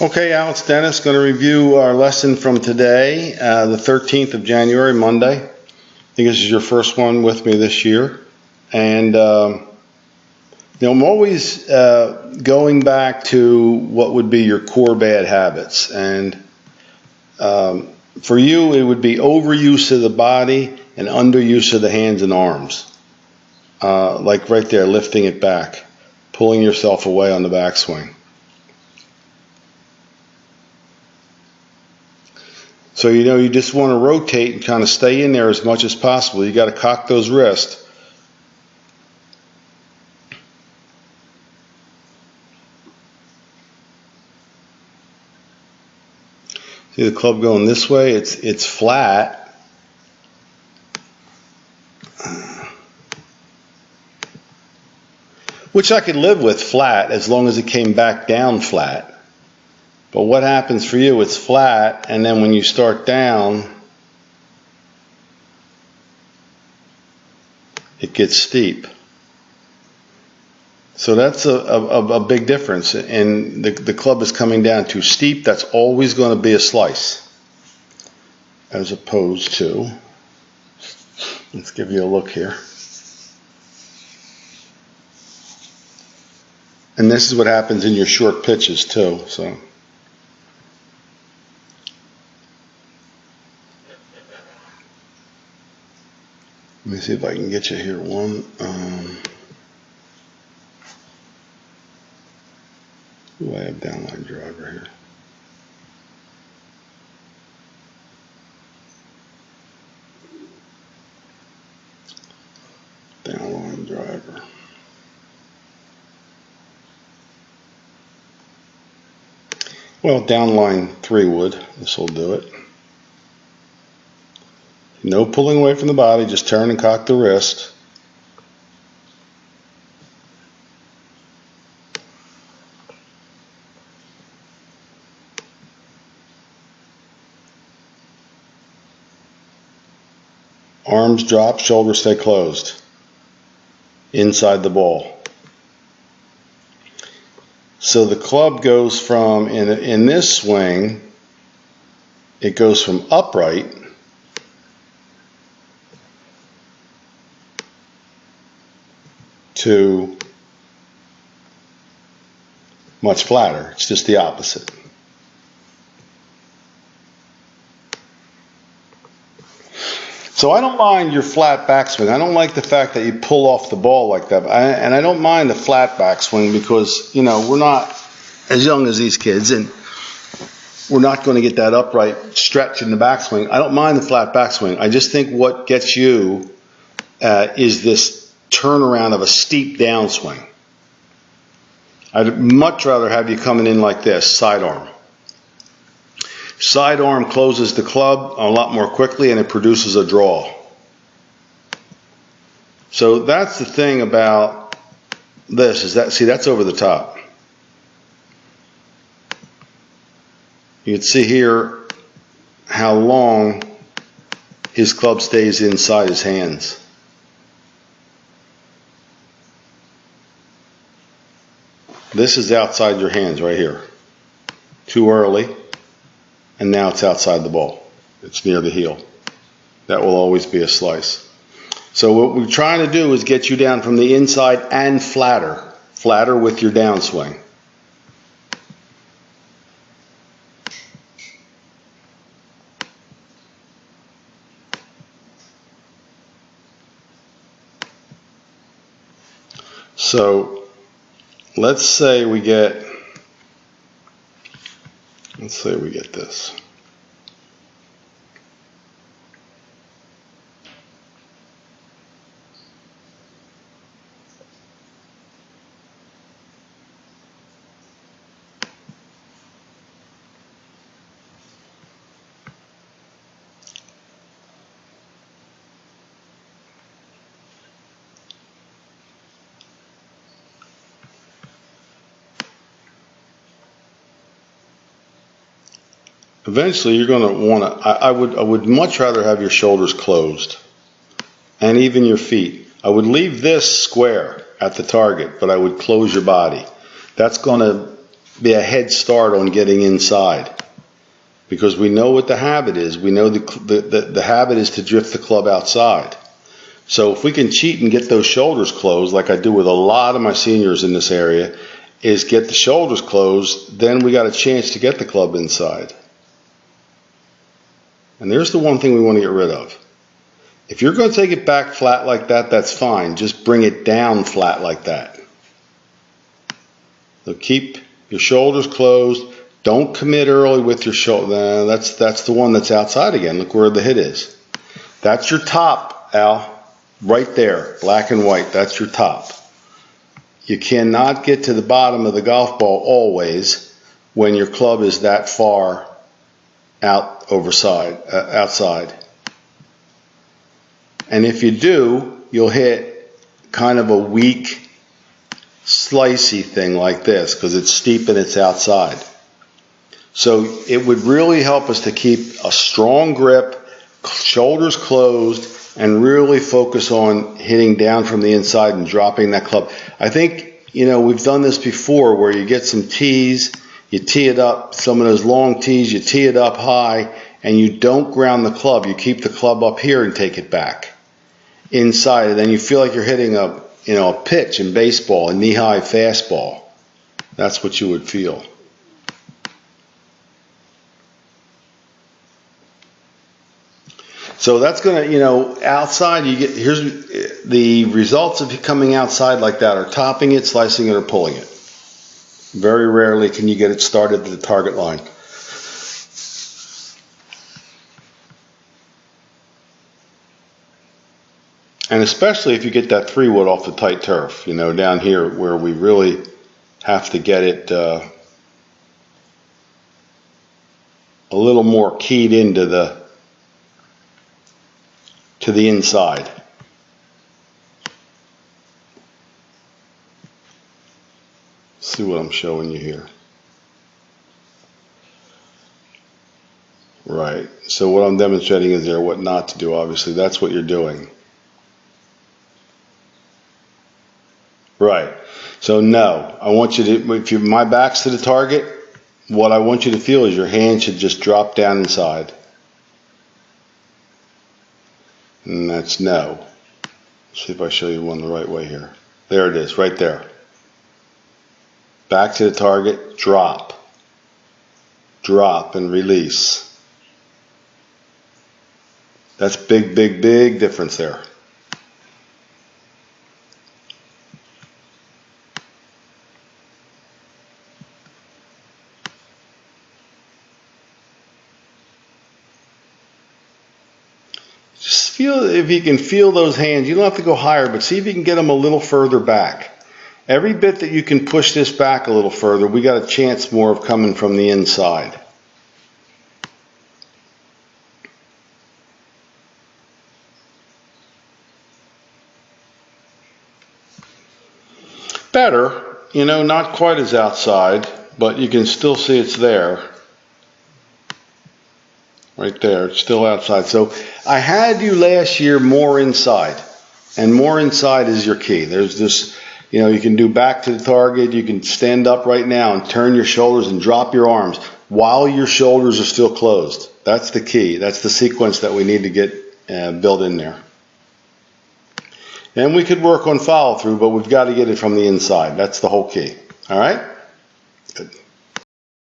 Okay, Alex Dennis, going to review our lesson from today, the 13th of January, Monday. I think this is your first one with me this year. And, I'm always going back to what would be your core bad habits. And for you, it would be overuse of the body and underuse of the hands and arms. Like right there, lifting it back, pulling yourself away on the backswing. So, you just want to rotate and kind of stay in there as much as possible. You got to cock those wrists. See the club going this way? It's flat. Which I could live with flat as long as it came back down flat. But what happens for you, it's flat, and then when you start down, it gets steep. So that's a big difference. And the club is coming down too steep. That's always going to be a slice. As opposed to, let's give you a look here. And this is what happens in your short pitches too. So. Let me see if I can get you here one. Who do I have downline driver here? Downline driver. Well, downline 3 would. This will do it. No pulling away from the body, just turn and cock the wrist. Arms drop, shoulders stay closed. Inside the ball. So the club goes from, in this swing, it goes from upright to much flatter. It's just the opposite. So I don't mind your flat backswing. I don't like the fact that you pull off the ball like that. And I don't mind the flat backswing because, we're not as young as these kids and we're not going to get that upright stretch in the backswing. I don't mind the flat backswing. I just think what gets you is this turnaround of a steep downswing. I'd much rather have you coming in like this, sidearm. Sidearm closes the club a lot more quickly and it produces a draw. So that's the thing about this, is that, see, that's over the top. You can see here how long his club stays inside his hands. This is outside your hands right here. Too early, and now it's outside the ball. It's near the heel. That will always be a slice. So what we're trying to do is get you down from the inside and flatter. Flatter with your downswing. So let's say we get this. Eventually you're going to want to, I would much rather have your shoulders closed and even your feet. I would leave this square at the target, but I would close your body. That's going to be a head start on getting inside. Because we know what the habit is. We know the habit is to drift the club outside. So if we can cheat and get those shoulders closed, like I do with a lot of my seniors in this area, is get the shoulders closed, then we got a chance to get the club inside. And there's the one thing we want to get rid of. If you're going to take it back flat like that, that's fine. Just bring it down flat like that. So keep your shoulders closed. Don't commit early with your shoulder. That's the one that's outside again. Look where the hit is. That's your top, Al. Right there, black and white. That's your top. You cannot get to the bottom of the golf ball always when your club is that far outside. And if you do, you'll hit kind of a weak, slicey thing like this because it's steep and it's outside. So it would really help us to keep a strong grip, shoulders closed, and really focus on hitting down from the inside and dropping that club. I think, we've done this before where you get some tees, you tee it up, some of those long tees, you tee it up high, and you don't ground the club. You keep the club up here and take it back inside, and then you feel like you're hitting a pitch in baseball, a knee-high fastball. That's what you would feel. So that's going to, outside, here's the results of you coming outside like that are topping it, slicing it, or pulling it. Very rarely can you get it started at the target line. And especially if you get that 3-wood off the tight turf, down here where we really have to get it a little more keyed into the inside. See what I'm showing you here. Right. So what I'm demonstrating is what not to do, obviously. That's what you're doing. Right. So no, I want you to, if my back's to the target, what I want you to feel is your hand should just drop down inside. And that's no. Let's see if I show you one the right way here. There it is, right there. Back to the target, drop. Drop and release. That's big, big, big difference there. Just feel, if you can feel those hands, you don't have to go higher, but see if you can get them a little further back. Every bit that you can push this back a little further, we got a chance more of coming from the inside. Better, not quite as outside, but you can still see it's there. Right there, it's still outside. So I had you last year more inside, and more inside is your key. There's this, you can do back to the target. You can stand up right now and turn your shoulders and drop your arms while your shoulders are still closed. That's the key. That's the sequence that we need to get built in there. And we could work on follow through, but we've got to get it from the inside. That's the whole key. All right? Good.